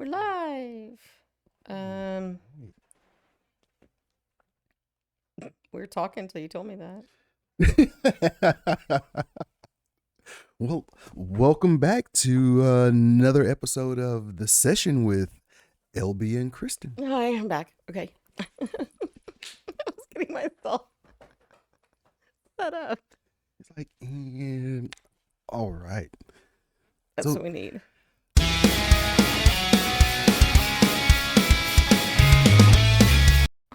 We're live. Um, we were talking until you told me that. Well, welcome back to another episode of The Session with LB and Kristin. Hi, I'm back. Okay. I was getting myself set up. It's like, and all right. That's So- what we need.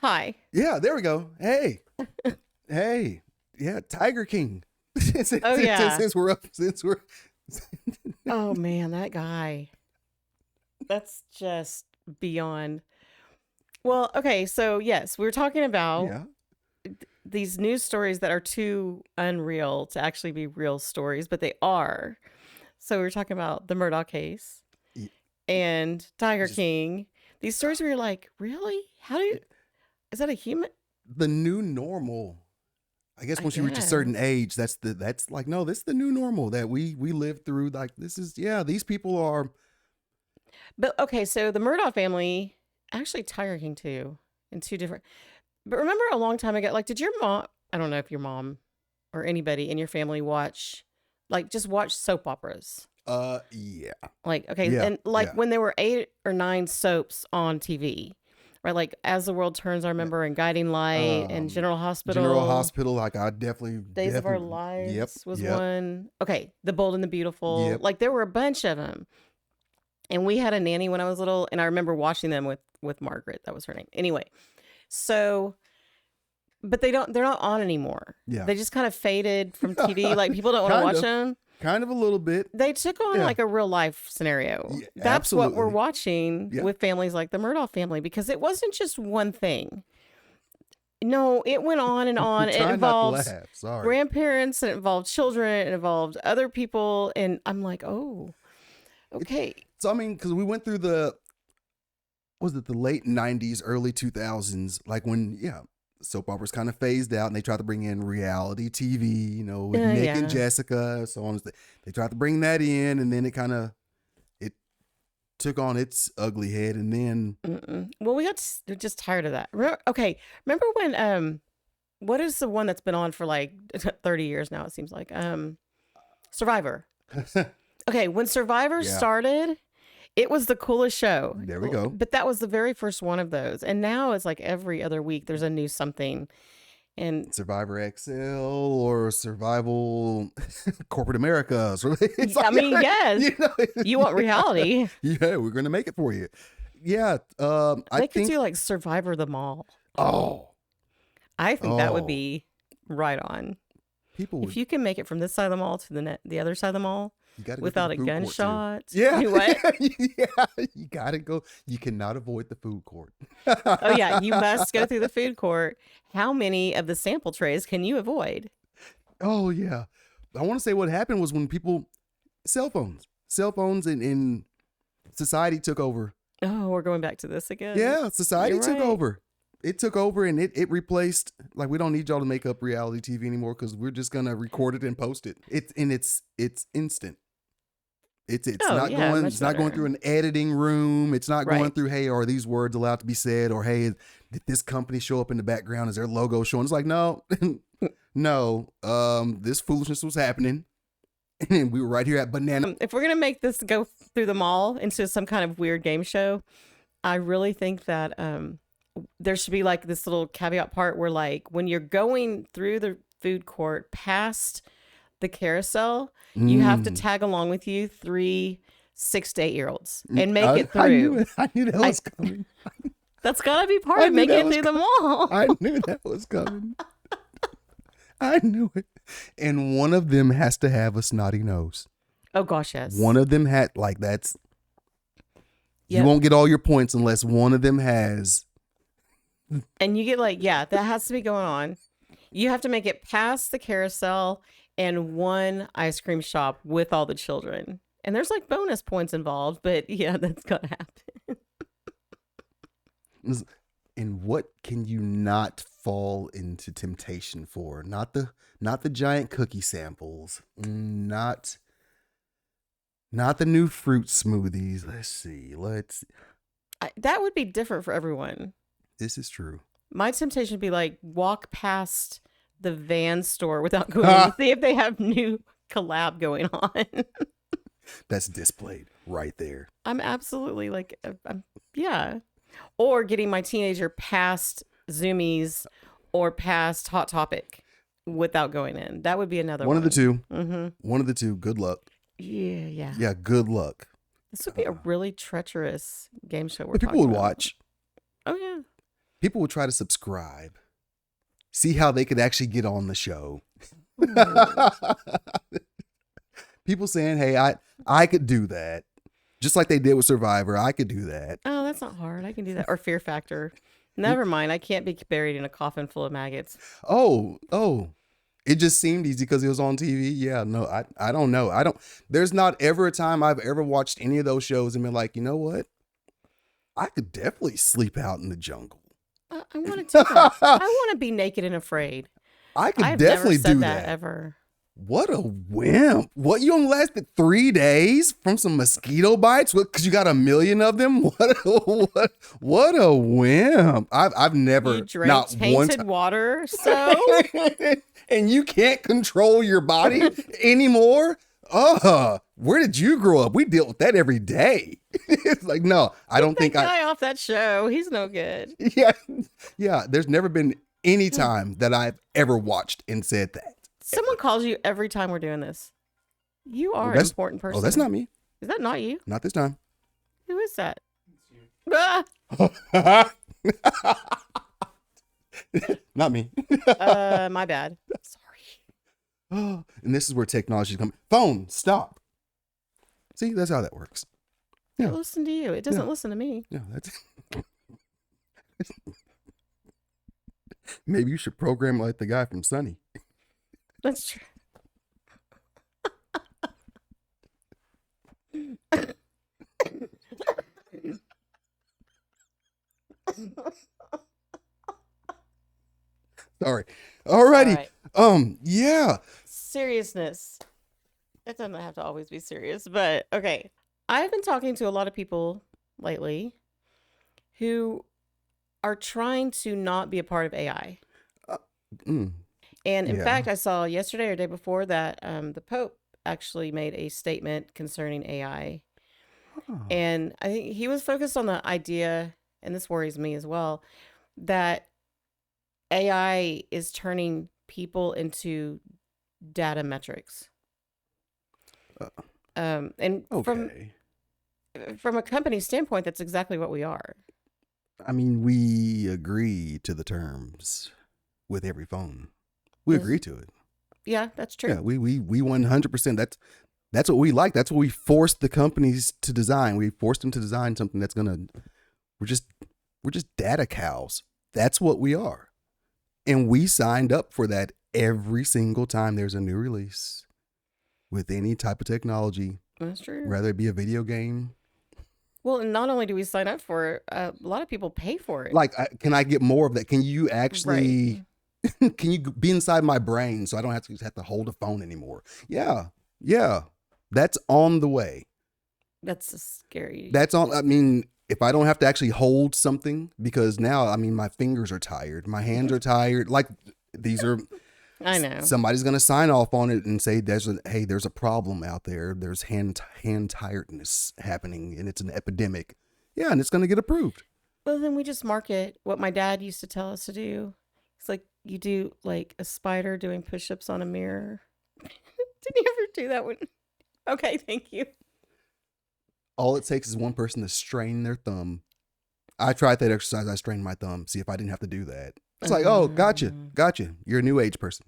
Hi. Yeah, there we go. Hey, hey, yeah, Tiger King. Oh, yeah. Since we're Oh, man, that guy. That's just beyond. Well, okay. So, yes, we were talking about yeah, these news stories that are too unreal to actually be real stories, but they are. So we were talking about the Murdoch case Ye- and Tiger Just- King. These stories where you're like, really? How do you? Is that a human? the new normal. I guess I once you reach a certain guess. age, that's like, no, this is the new normal that we live through. Like, this is, yeah, these people are. But okay, so the Murdoch family, actually Tiger King too, in two different. But remember a long time ago, like, did your mom? I don't know if your mom or anybody in your family just watch soap operas. Yeah, Like, okay, Yeah, and like yeah. when there were 8 or 9 soaps on TV, right? Like As the World Turns, I remember, and Guiding Light and General Hospital. General Hospital, like I definitely Days of Our definitely- Lives was yep. one. Okay, The Bold and the Beautiful. Yep. Like there were a bunch of them. And we had a nanny when I was little, and I remember watching them with Margaret. That was her name. Anyway, so but they're not on anymore. Yeah. They just kind of faded from TV. Like people don't want to Kind watch of. them. Kind of a little bit. They took on Yeah. like a real life scenario. Yeah, That's what we're absolutely. watching Yeah. with families like the Murdoch family, because it wasn't just one thing. No, it went on and on. It Try not to involved laugh. Sorry. grandparents, it involved children, it involved other people, and I'm like, oh, okay. So I mean, because we went through the late '90s, early 2000s, like when soap operas kind of phased out, and they tried to bring in reality TV, with Nick Yeah. and Jessica, so on. They tried to bring that in, and then it took on its ugly head, and then Well, we got just tired of that. Remember when what is the one that's been on for like 30 years now? It seems like Survivor. Okay, when Survivor Yeah. started, it was the coolest show. There we go. But that was the very first one of those, and now it's like every other week there's a new something. And Survivor XL or Survival Corporate America. So it's I mean, yes, you you want reality? Yeah, we're gonna make it for you. Yeah, I They could think. do like Survivor the Mall. Oh, I think that would Oh. be right on. people would. If you can make it from this side of the mall to the other side of the mall You gotta go without to a the food court, too. gunshot. Yeah. You what? Yeah, you gotta go. You cannot avoid the food court. Oh yeah, you must go through the food court. How many of the sample trays can you avoid? Oh yeah. I want to say what happened was when cell phones in society took over. Oh, we're going back to this again. Yeah, society You're took right. over. It took over, and it replaced, like, we don't need y'all to make up reality TV anymore, because we're just gonna record it and post it. It's instant. It's Oh, not yeah, going much it's not going better. through an editing room. It's not going Right. through, hey, are these words allowed to be said, or hey, did this company show up in the background? Is their logo showing? It's like, no, no. This foolishness was happening, and we were right here at Banana. If we're gonna make this go through the mall into some kind of weird game show, I really think that there should be like this little caveat part where, like, when you're going through the food court past the carousel, you have to tag along with you 3 6 to 8-year-olds and make it through. I knew that was coming. That's gotta be part I of knew making that it was through the mall. I knew that was coming. I knew it. And one of them has to have a snotty nose. Oh gosh, yes. One of them had, like, that's, you Yep. won't get all your points unless one of them has. And you get like, yeah, that has to be going on. You have to make it past the carousel and one ice cream shop with all the children. And there's like bonus points involved, but yeah, that's gonna happen. And what can you not fall into temptation for? Not the giant cookie samples. Not Not the new fruit smoothies. Let's see. That would be different for everyone. This is true. My temptation would be like walk past the Van store without going in to see if they have new collab going on. That's displayed right there. I'm absolutely like, yeah. Or getting my teenager past Zoomies or past Hot Topic without going in. That would be another one. One of the two. Mm-hmm. One of the two. Good luck. Yeah. Yeah, good luck. This would be a really treacherous game show. People would watch. Oh, yeah. People would try to subscribe. See how they could actually get on the show. People saying, hey, I could do that. Just like they did with Survivor. I could do that. Oh, that's not hard. I can do that. Or Fear Factor. Never mind. I can't be buried in a coffin full of maggots. Oh. It just seemed easy because it was on TV. Yeah, no, I don't know. There's not ever a time I've ever watched any of those shows and been like, you know what? I could definitely sleep out in the jungle. I want to do that. I want to be naked and afraid. I could I've definitely never said do that that. ever. What a wimp. What, you only lasted 3 days from some mosquito bites? What, because you got 1 million of them? What a wimp. I've never, You drank not one tainted time. water, so And you can't control your body anymore? Where did you grow up? We deal with that every day. It's like, no, I don't think guy off that show. He's no good. Yeah. There's never been any time that I've ever watched and said that. Someone calls you every time we're doing this. You are an important person. Oh, that's not me. Is that not you? Not this time. Who is that? Ah! Not me. My bad. Sorry. And this is where technology comes. Phone, stop. See, that's how that works. Yeah. It listen to you. It doesn't listen to me. Yeah, that's maybe you should program like the guy from Sunny. That's true. Sorry. Alrighty. All right. Yeah. Seriousness. It doesn't have to always be serious, but okay. I've been talking to a lot of people lately who are trying to not be a part of AI. And in fact, I saw yesterday or day before that the Pope actually made a statement concerning AI. And I think he was focused on the idea, and this worries me as well, that AI is turning people into data metrics. And from a company standpoint, that's exactly what we are. I mean, we agree to the terms with every phone. We agree to it. Yeah, that's true. Yeah, we 100%. That's what we like. That's what we forced the companies to design. We forced them to design something that's we're just data cows. That's what we are. And we signed up for that every single time there's a new release with any type of technology. That's true. Rather it be a video game. Well, and not only do we sign up for it, a lot of people pay for it. Like, can I get more of that? Can you actually, can you be inside my brain so I don't have to hold a phone anymore? Yeah. That's on the way. That's scary. That's on. I mean, if I don't have to actually hold something, because now, I mean, my fingers are tired. My hands are tired. Like, these are... I know. Somebody's going to sign off on it and say, there's a problem out there. There's hand tiredness happening and it's an epidemic. Yeah, and it's going to get approved. Well, then we just market what my dad used to tell us to do. It's like you do like a spider doing push-ups on a mirror. Did you ever do that one? Okay, thank you. All it takes is one person to strain their thumb. I tried that exercise. I strained my thumb. See if I didn't have to do that. It's like, oh, gotcha. You're a new age person.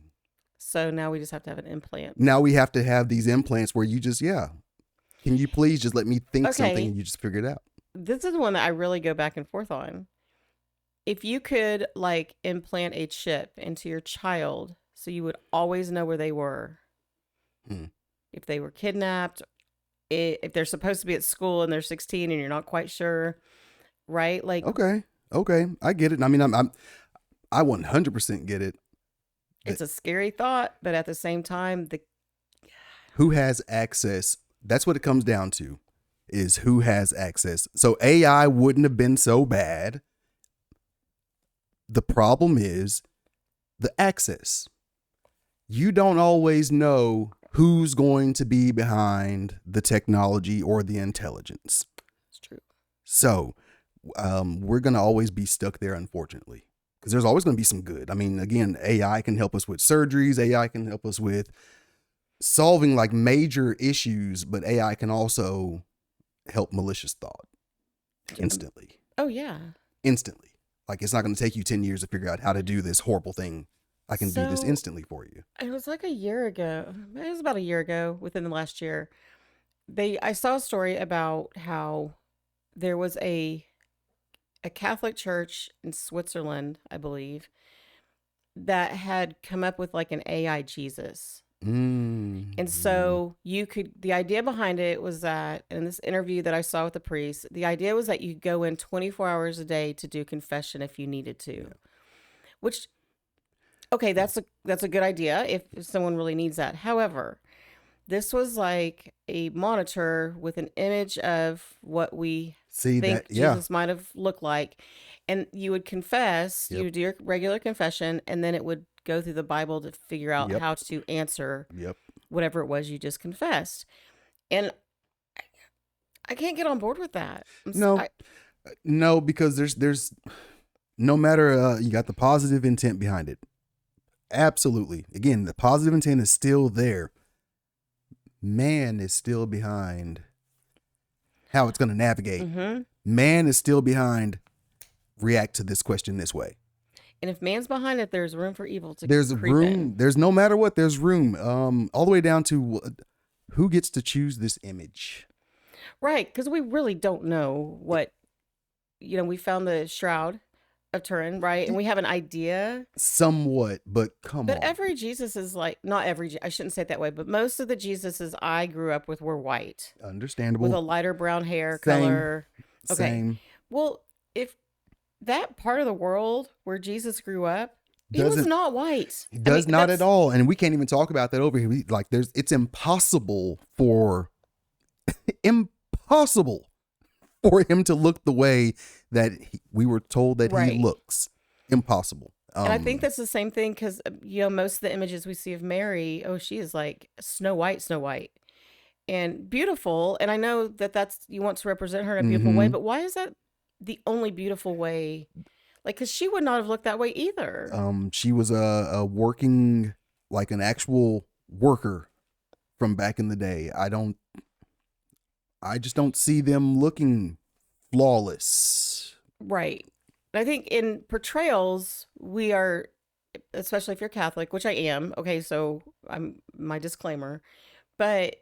So now we just have to have an implant. Now we have to have these implants where you just, can you please just let me think something and you just figure it out? This is the one that I really go back and forth on. If you could like implant a chip into your child so you would always know where they were. If they were kidnapped, if they're supposed to be at school and they're 16 and you're not quite sure, right? Like, okay, I get it. I mean, I 100% get it. It's a scary thought, but at the same time, who has access? That's what it comes down to, is who has access. So AI wouldn't have been so bad. The problem is the access. You don't always know who's going to be behind the technology or the intelligence. It's true. So we're going to always be stuck there, unfortunately, because there's always going to be some good. I mean, again, AI can help us with surgeries. AI can help us with solving like major issues, but AI can also help malicious thought instantly. Oh, yeah. Instantly. Like, it's not going to take you 10 years to figure out how to do this horrible thing. I can do this instantly for you. It was like a year ago. It was about a year ago, within the last year. I saw a story about how there was a Catholic church in Switzerland, I believe, that had come up with like an AI Jesus. And so the idea behind it was that, in this interview that I saw with the priest, the idea was that you go in 24 hours a day to do confession if you needed to. Yeah. Which, okay, that's a good idea if someone really needs that. However, this was like a monitor with an image of what we think Jesus might have looked like. And you would confess, you would do your regular confession, and then it would go through the Bible to figure out how to answer whatever it was you just confessed. And I can't get on board with that. No, because there's no matter, you got the positive intent behind it. Absolutely. Again, the positive intent is still there. Man is still behind how it's going to navigate. Mm-hmm. Man is still behind react to this question this way. And if man's behind it, there's room for evil to There's room. In. There's no matter what, there's room. All the way down to who gets to choose this image. Right. Because we really don't know what, we found the Shroud of Turin, right? And we have an idea. Somewhat, but come on. But every Jesus is like, not every, I shouldn't say it that way, but most of the Jesuses I grew up with were white. Understandable. With a lighter brown hair color. Okay. Same. Well, if that part of the world where Jesus grew up, he was not white. He does not at all. And we can't even talk about that over here. It's impossible for him to look the way that we were told that he looks. Impossible. And I think that's the same thing because, most of the images we see of Mary, she is like Snow White, and beautiful. And I know that you want to represent her in a beautiful way, but why is that the only beautiful way? Like, because she would not have looked that way either. She was a working, like an actual worker from back in the day. I just don't see them looking flawless. Right. I think in portrayals, we are, especially if you're Catholic, which I am. Okay, so my disclaimer. But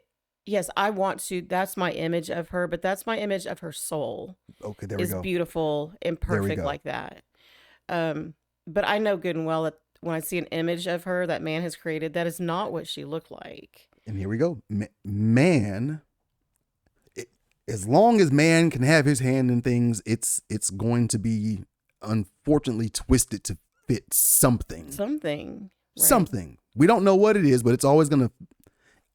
yes, that's my image of her, but that's my image of her soul. Okay, there we go. Is beautiful and perfect like that. But I know good and well that when I see an image of her that man has created, that is not what she looked like. And here we go. Man, as long as man can have his hand in things, it's going to be unfortunately twisted to fit something. Something. Right. Something. We don't know what it is, but it's always going to,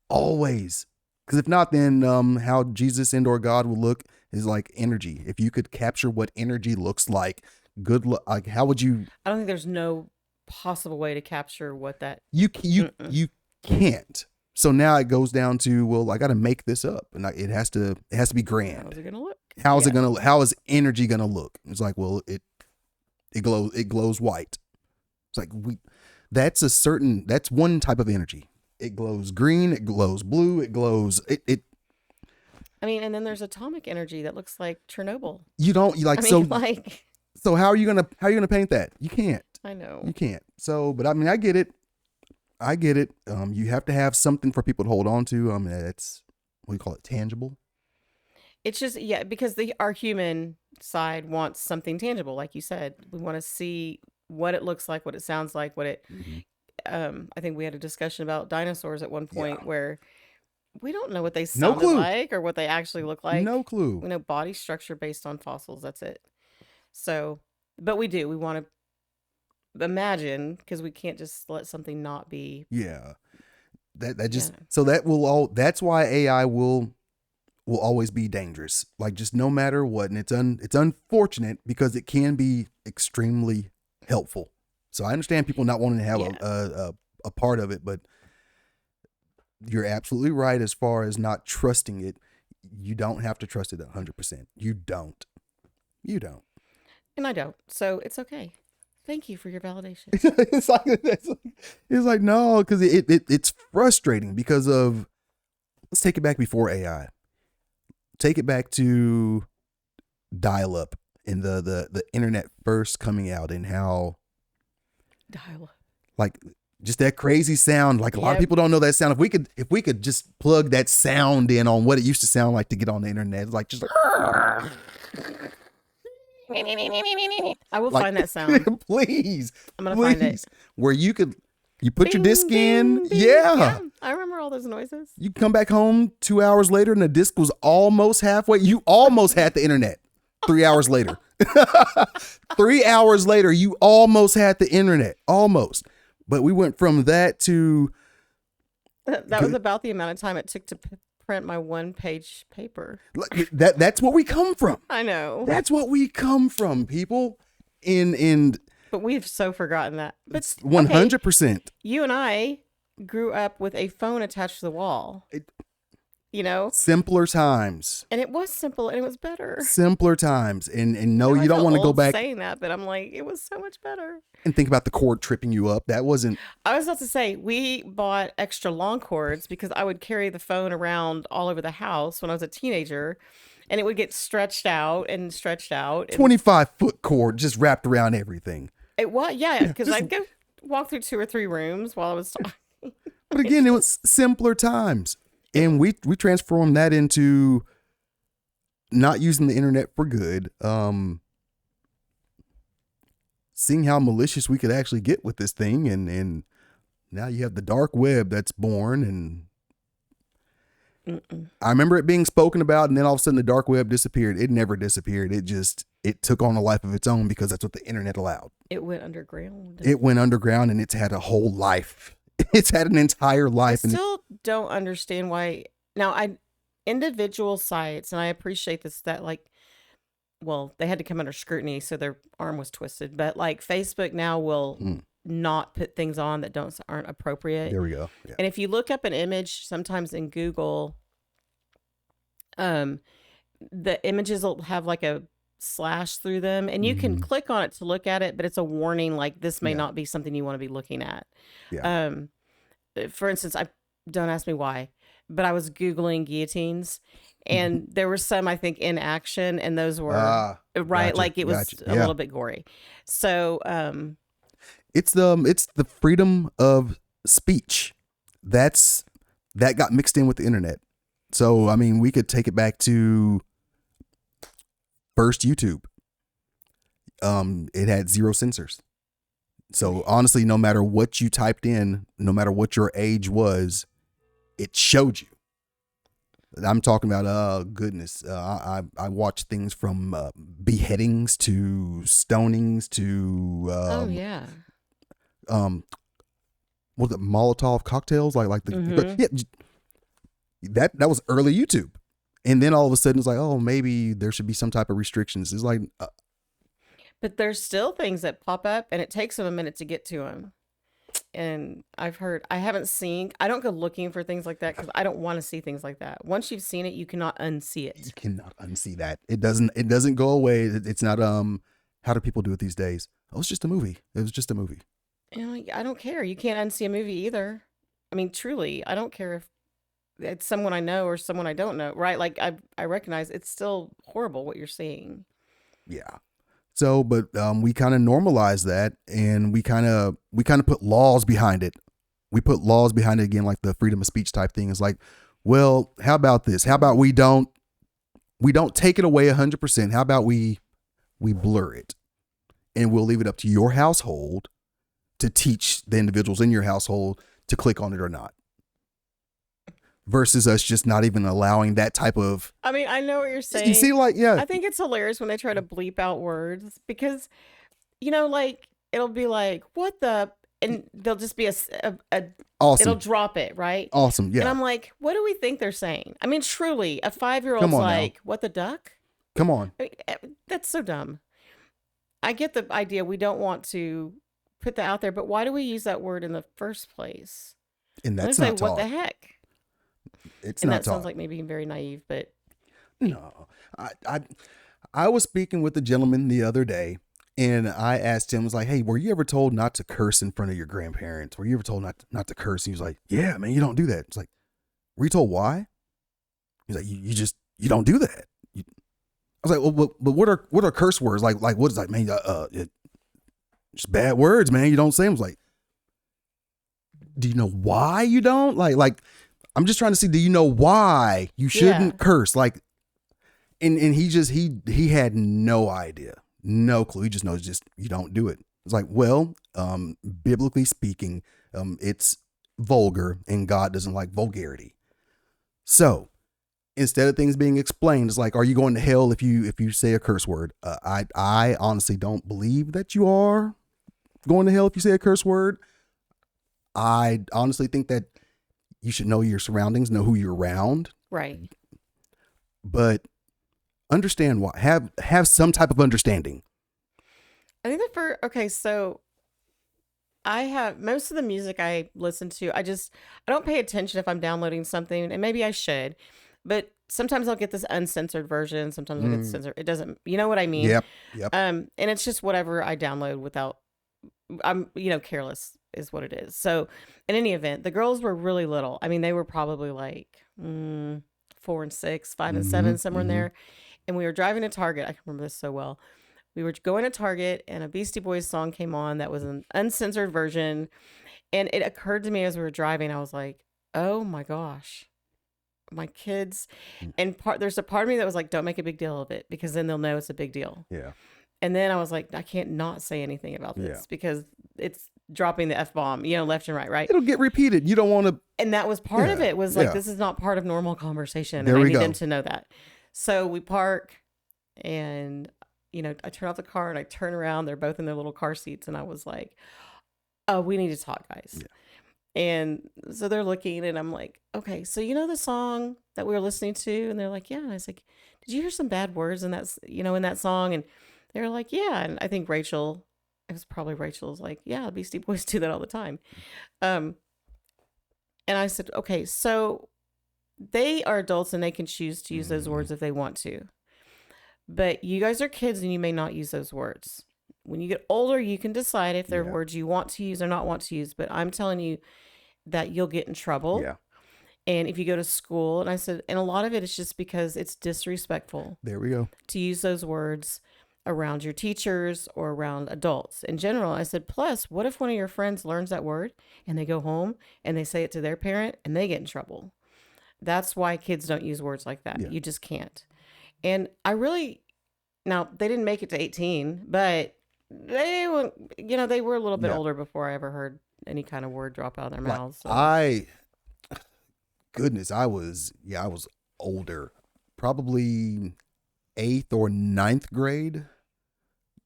always. Because if not, then how Jesus and or God will look is like energy. If you could capture what energy looks like, like how would you? I don't think there's no possible way to capture what that. You can't. So now it goes down to, well, I got to make this up, and it has to be grand. How's it gonna look? How is energy gonna look? It's like, well, it glows white. It's like that's one type of energy. It glows green, it glows blue, it glows it. I mean, and then there's atomic energy that looks like Chernobyl. So how are you gonna paint that? You can't. I know. You can't. So, but I mean, I get it. You have to have something for people to hold on to. It's, what do you call it? Tangible. It's just, because our human side wants something tangible. Like you said, we want to see what it looks like, what it sounds like, what it, I think we had a discussion about dinosaurs at one point where we don't know what they sounded like or what they actually look like. No clue. We know body structure based on fossils. That's it. So, but we want to imagine, because we can't just let something not be. Yeah. That just so that will all. That's why AI will always be dangerous. Like just no matter what, and it's unfortunate because it can be extremely helpful. So I understand people not wanting to have a part of it, but you're absolutely right as far as not trusting it. You don't have to trust it 100%. You don't. And I don't. So it's okay. Thank you for your validation. it's like no, because it's frustrating because of, let's take it back before AI. Take it back to dial-up and the internet first coming out, and how Dial-up, like just that crazy sound. Like a lot of people don't know that sound. If we could just plug that sound in on what it used to sound like to get on the internet, it's like just like. I will find that sound. Please. I'm going to find it. Where you put your disc in. Bing. Yeah. I remember all those noises. You come back home 2 hours later and the disc was almost halfway. You almost had the internet 3 hours later. 3 hours later, you almost had the internet. Almost. But we went from that to. That was about the amount of time it took to print my 1-page paper. That's what we come from. I know. That's what we come from, people. But we've so forgotten that. But 100%. You and I grew up with a phone attached to the wall. Simpler times. And it was simple and it was better. Simpler times. And no, you don't want to go back saying that, but I'm like, it was so much better. And think about the cord tripping you up. That wasn't. I was about to say, we bought extra long cords because I would carry the phone around all over the house when I was a teenager, and it would get stretched out. 25-foot cord just wrapped around everything. It was, yeah, because I'd go walk through 2 or 3 rooms while I was talking. But again, it was simpler times. And we transformed that into not using the internet for good. Seeing how malicious we could actually get with this thing, and now you have the dark web that's born. And I remember it being spoken about, and then all of a sudden the dark web disappeared. It never disappeared. It took on a life of its own because that's what the internet allowed. It went underground. And it's had a whole life. It's had an entire life. I still don't understand why. Now, individual sites, and I appreciate this, that they had to come under scrutiny, so their arm was twisted. But like Facebook now will not put things on that aren't appropriate. There we go. Yeah. And if you look up an image, sometimes in Google, the images will have like a slash through them, and you can click on it to look at it, but it's a warning like this may not be something you want to be looking at. Yeah. For instance, don't ask me why, but I was Googling guillotines, and there were some, I think, in action, and those were right. Gotcha, like it was a little bit gory. So, it's the freedom of speech that got mixed in with the internet. So, I mean, we could take it back to first YouTube. It had 0 censors. So honestly, no matter what you typed in, no matter what your age was, it showed you. I'm talking about, goodness. I watched things from beheadings to stonings to was it Molotov cocktails? Like the that was early YouTube. And then all of a sudden it's like, oh, maybe there should be some type of restrictions. It's like, but there's still things that pop up, and it takes them a minute to get to them. And I don't go looking for things like that because I don't want to see things like that. Once you've seen it, you cannot unsee it. You cannot unsee that. It doesn't go away. It's not, how do people do it these days? Oh, it's just a movie. It was just a movie. I don't care. You can't unsee a movie either. I mean, truly, I don't care if it's someone I know or someone I don't know, right? Like I recognize it's still horrible what you're seeing. Yeah. So, but we kind of normalize that, and we kind of put laws behind it. We put laws behind it again, like the freedom of speech type thing. It's like, well, how about this? How about we don't take it away 100%? How about we blur it, and we'll leave it up to your household to teach the individuals in your household to click on it or not. Versus us just not even allowing that type of. I mean, I know what you're saying. You see, like, yeah. I think it's hilarious when they try to bleep out words because, like, it'll be like, what the, and there'll just be a Awesome. it'll drop it, right? Awesome. And Yeah. I'm like, what do we think they're saying? I mean, truly, a 5-year-old's Come on now. like, what the duck? Come on. I mean, that's so dumb. I get the idea. We don't want to put that out there, but why do we use that word in the first place? And I'm that's gonna not say, what taught. the heck? It's And not that taught. sounds like me being very naive, but No. I was speaking with a gentleman the other day, and I asked him, I was like, hey, were you ever told not to curse in front of your grandparents? Were you ever told not to curse? And he was like, yeah, man, you don't do that. It's like, were you told why? He's like, you don't do that. I was like, well, but what are curse words? Like what is that, man? Just bad words, man. You don't say them. I was like, do you know why you don't? Like, I'm just trying to see, do you know why you shouldn't curse? Like, and he had no idea, no clue. He just knows you don't do it. It's like, well, biblically speaking, it's vulgar and God doesn't like vulgarity. So instead of things being explained, it's like, are you going to hell if you say a curse word? I honestly don't believe that you are going to hell if you say a curse word. I honestly think that you should know your surroundings, know who you're around. right. But understand why. Have some type of understanding. I think okay, so I have most of the music I listen to, I don't pay attention if I'm downloading something, and maybe I should, but sometimes I'll get this uncensored version, sometimes I'll get the censored. It doesn't, you know what I mean? Yep. And it's just whatever I download without, I'm, careless is what it is. So in any event, the girls were really little. I mean, they were probably like 4 and 6, 5 and 7, somewhere in there. And we were driving to Target. I can remember this so well. We were going to Target, and a Beastie Boys song came on that was an uncensored version. And it occurred to me as we were driving, I was like, oh my gosh, my kids. And there's a part of me that was like, don't make a big deal of it, because then they'll know it's a big deal. Yeah. And then I was like, I can't not say anything about this because it's dropping the F-bomb, left and right? It'll get repeated. You don't want to. And that was part of it, was like, this is not part of normal conversation. And I need them to know that. So we park, and, I turn off the car and I turn around. They're both in their little car seats. And I was like, oh, we need to talk, guys. Yeah. And so they're looking, and I'm like, okay, so the song that we were listening to? And they're like, yeah. And I was like, did you hear some bad words in that, in that song? And they were like, yeah. And I think Rachel's like, yeah, Beastie Boys do that all the time. And I said, okay, so they are adults and they can choose to use those words if they want to. But you guys are kids and you may not use those words. When you get older, you can decide if they're words you want to use or not want to use. But I'm telling you that you'll get in trouble. Yeah. And if you go to school, and I said, and a lot of it is just because it's disrespectful. There we go. To use those words around your teachers or around adults in general. I said, plus, what if one of your friends learns that word and they go home and they say it to their parent and they get in trouble? That's why kids don't use words like that. Yeah. You just can't. And now they didn't make it to 18, but they were, they were a little bit older before I ever heard any kind of word drop out of their mouths. So. I was older, probably 8th or 9th grade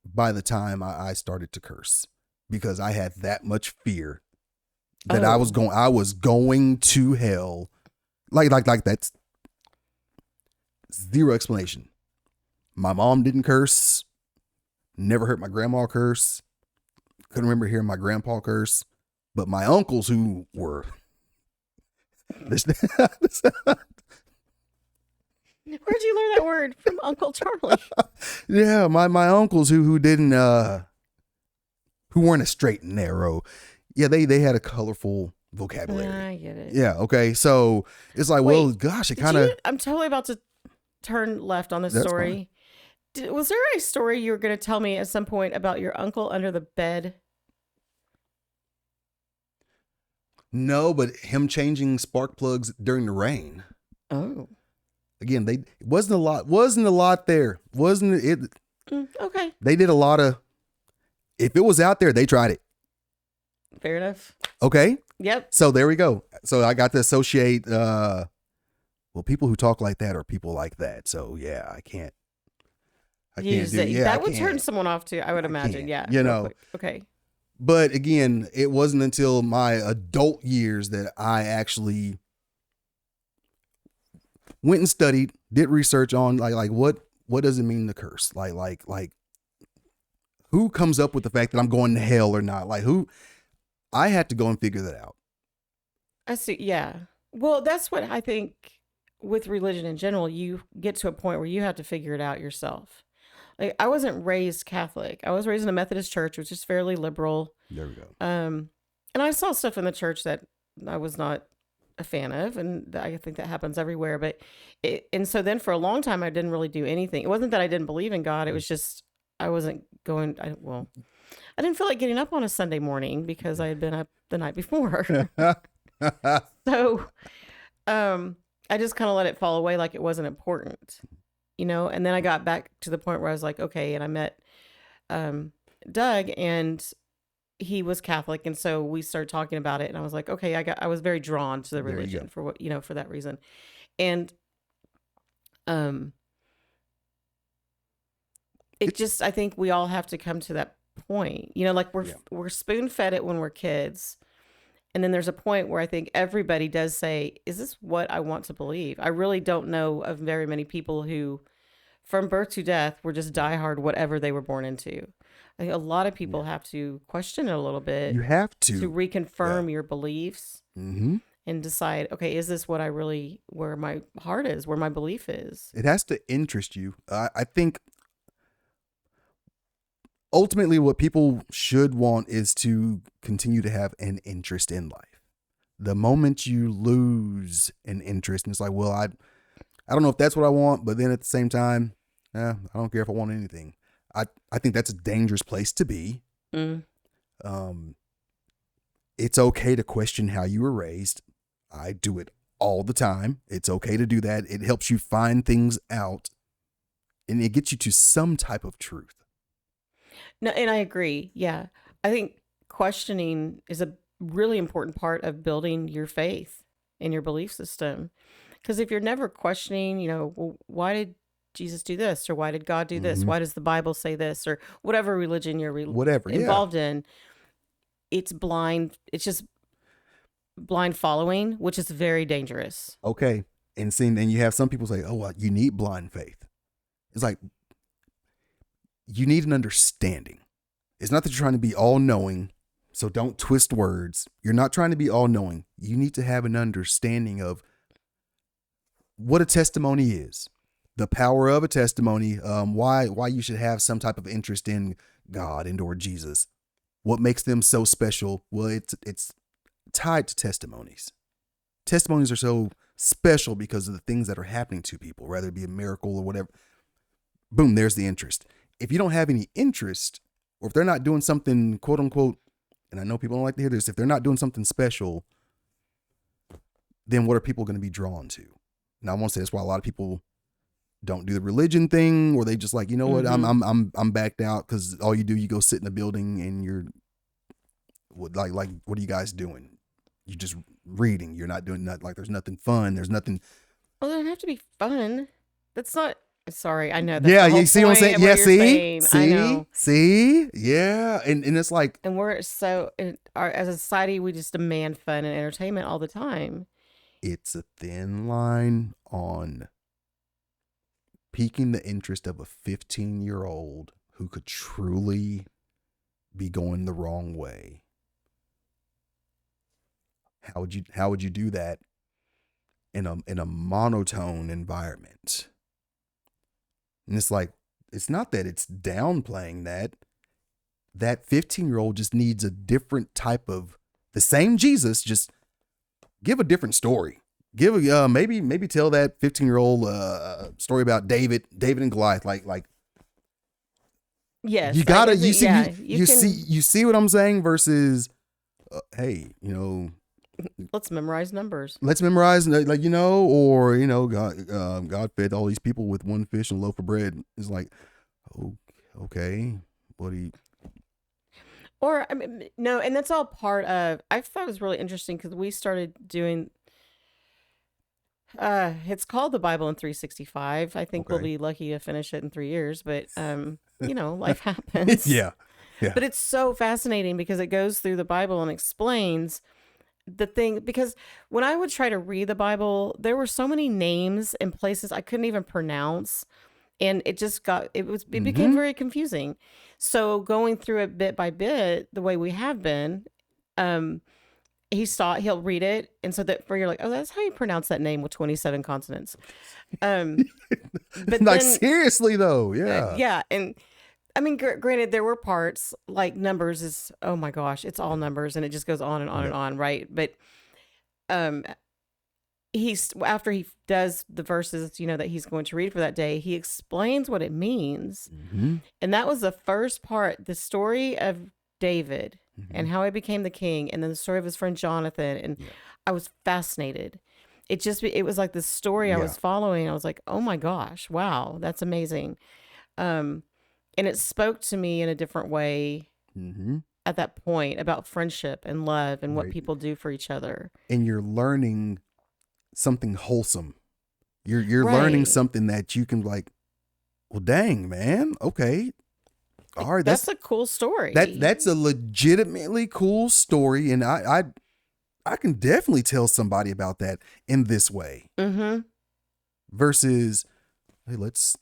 by the time I started to curse, because I had that much fear that I was going to hell. Like that's zero explanation. My mom didn't curse. Never heard my grandma curse. Couldn't remember hearing my grandpa curse. But my uncles, who were Where'd you learn that word? From Uncle Charlie. Yeah, my uncles who didn't who weren't a straight and narrow. Yeah, they had a colorful vocabulary. I get it. Yeah, okay. So it's like, well, gosh, it kind of. I'm totally about to turn left on this story. Was there a story you were going to tell me at some point about your uncle under the bed? No, but him changing spark plugs during the rain. Oh. Again, wasn't a lot there. Wasn't it? Okay. They did a lot of. If it was out there, they tried it. Fair enough. Okay. Yep. So there we go. So I got to associate. Well, people who talk like that are people like that. So yeah, I can't. That would turn someone off too. I would imagine. Yeah. You know. Okay. But again, it wasn't until my adult years that I actually went and studied, did research on like what does it mean to curse? Like who comes up with the fact that I'm going to hell or not? Like who? I had to go and figure that out. I see. Yeah. Well, that's what I think with religion in general. You get to a point where you have to figure it out yourself. Like I wasn't raised Catholic. I was raised in a Methodist church, which is fairly liberal. There we go. And I saw stuff in the church that I was not a fan of, and I think that happens everywhere. But and so then for a long time, I didn't really do anything. It wasn't that I didn't believe in God. It was just I wasn't going. I didn't feel like getting up on a Sunday morning because I had been up the night before. So, I just kind of let it fall away like it wasn't important, and then I got back to the point where I was like, okay. And I met, Doug, and he was Catholic. And so we started talking about it, and I was like, okay, I was very drawn to the There you religion go. for for that reason. And, I think we all have to come to that point, like we're spoon fed it when we're kids. And then there's a point where I think everybody does say, is this what I want to believe? I really don't know of very many people who, from birth to death, were just diehard whatever they were born into. I think a lot of people have to question it a little bit. You have to reconfirm your beliefs and decide, okay, is this what I really, where my heart is, where my belief is? It has to interest you. I think ultimately what people should want is to continue to have an interest in life. The moment you lose an interest, and it's like, well, I don't know if that's what I want, but then at the same time, I don't care if I want anything. I think that's a dangerous place to be. It's okay to question how you were raised. I do it all the time. It's okay to do that. It helps you find things out, and it gets you to some type of truth. No, and I agree. Yeah. I think questioning is a really important part of building your faith and your belief system. Because if you're never questioning, well, why did Jesus do this? Or why did God do this? Why does the Bible say this? Or whatever religion you're involved in, it's blind. It's just blind following, which is very dangerous. Okay. And you have some people say, oh, well, you need blind faith. It's like, you need an understanding. It's not that you're trying to be all knowing. So don't twist words. You're not trying to be all knowing. You need to have an understanding of what a testimony is, the power of a testimony, why you should have some type of interest in God and or Jesus. What makes them so special? Well, it's tied to testimonies. Testimonies are so special because of the things that are happening to people, whether it be a miracle or whatever. Boom, there's the interest. If you don't have any interest, or if they're not doing something, quote unquote, and I know people don't like to hear this, if they're not doing something special, then what are people going to be drawn to? And I want to say that's why a lot of people don't do the religion thing, or they just like, you know what, I'm backed out, because all you do, you go sit in a building and you're like, what are you guys doing? You're just reading. You're not doing nothing. Like there's nothing fun. There's nothing. Well, it doesn't have to be fun. That's not. Sorry, I know. That's yeah, the whole you see what I'm point saying? of Yeah, what you're saying. I know. See, yeah, and it's like, and we're so as a society, we just demand fun and entertainment all the time. It's a thin line on piquing the interest of a 15-year-old who could truly be going the wrong way. How would you do that in a monotone environment? And it's like, it's not that it's downplaying that. That 15-year-old just needs a different type of the same Jesus, just give a different story. Give maybe tell that 15-year-old story about David and Goliath. Like yes, you gotta you see what I'm saying versus hey, let's memorize numbers. Let's memorize, like, or God fed all these people with one fish and a loaf of bread. It's like, oh, okay, what do you? Or I mean, no, and that's all part of. I thought it was really interesting because we started doing. It's called the Bible in 365. I think we'll be lucky to finish it in 3 years, but life happens. Yeah. Yeah. But it's so fascinating because it goes through the Bible and explains the thing. Because when I would try to read the Bible, there were so many names and places I couldn't even pronounce. And it became very confusing. So going through it bit by bit, the way we have been, he'll read it. And so that you're like, oh, that's how you pronounce that name with 27 consonants. But Like, then, seriously though. Yeah. yeah. And I mean, granted, there were parts like numbers is, oh my gosh, it's all numbers and it just goes on and on and on. Right. But, after he does the verses, that he's going to read for that day, he explains what it means. And that was the first part, the story of David and how he became the king, and then the story of his friend Jonathan. And I was fascinated. It was like the story I was following. I was like, oh my gosh, wow, that's amazing. And it spoke to me in a different way at that point about friendship and love and what people do for each other. And you're learning something wholesome. You're learning something that you can like, well, dang, man. Okay. All right. That's a cool story. That's a legitimately cool story. And I can definitely tell somebody about that in this way. Versus, hey, let's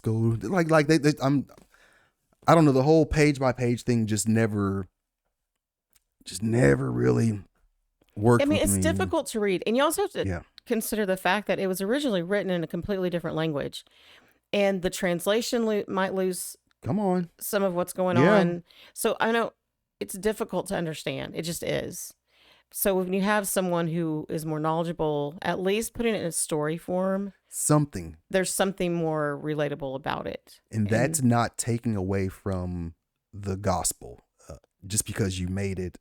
go like I don't know, the whole page by page thing just never really worked. I mean, with it's me. difficult to read. And you also have to consider the fact that it was originally written in a completely different language. And the translation might lose some of what's going on. So I know it's difficult to understand. It just is. So when you have someone who is more knowledgeable, at least putting it in a story form, there's something more relatable about it. And that's not taking away from the gospel just because you made it.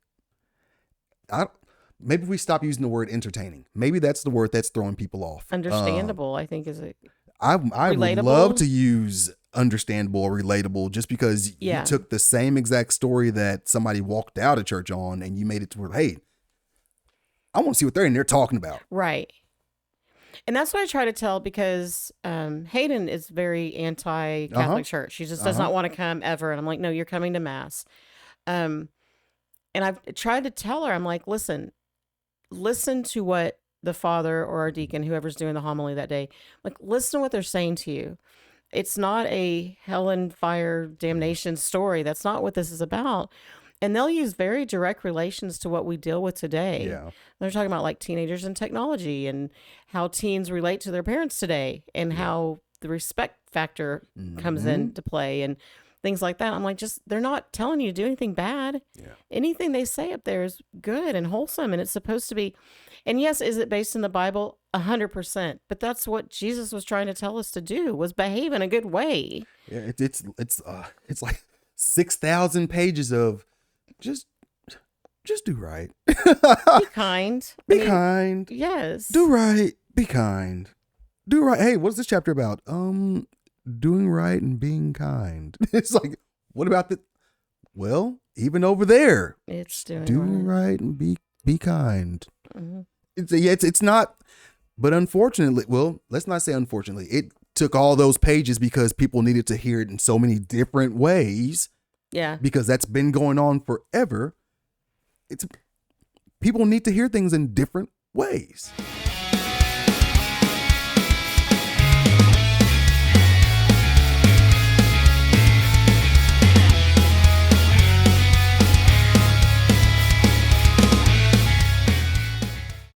Maybe we stop using the word entertaining. Maybe that's the word that's throwing people off. Understandable, I think, is a I would love to use understandable or relatable, just because you took the same exact story that somebody walked out of church on and you made it to where, hey, I want to see what they're in there talking about. Right. And that's what I try to tell, because Hayden is very anti-Catholic church. She just does not want to come ever. And I'm like, no, you're coming to Mass. And I've tried to tell her, I'm like, listen to what the father or our deacon, whoever's doing the homily that day, like, listen to what they're saying to you. It's not a hell and fire damnation story. That's not what this is about. And they'll use very direct relations to what we deal with today. Yeah. They're talking about like teenagers and technology and how teens relate to their parents today and how the respect factor comes into play and things like that. I'm like, they're not telling you to do anything bad. Yeah. Anything they say up there is good and wholesome, and it's supposed to be. And yes, is it based in the Bible? 100%. But that's what Jesus was trying to tell us to do, was behave in a good way. Yeah, it's like 6,000 pages of just do right. Be kind. Be kind. Yes. Do right. Be kind. Do right. Hey, what's this chapter about? Doing right and being kind. It's like, what about the? Well, even over there, it's doing right and be kind. It's not. But unfortunately, well, let's not say unfortunately, it took all those pages because people needed to hear it in so many different ways. Yeah. Because that's been going on forever. People need to hear things in different ways.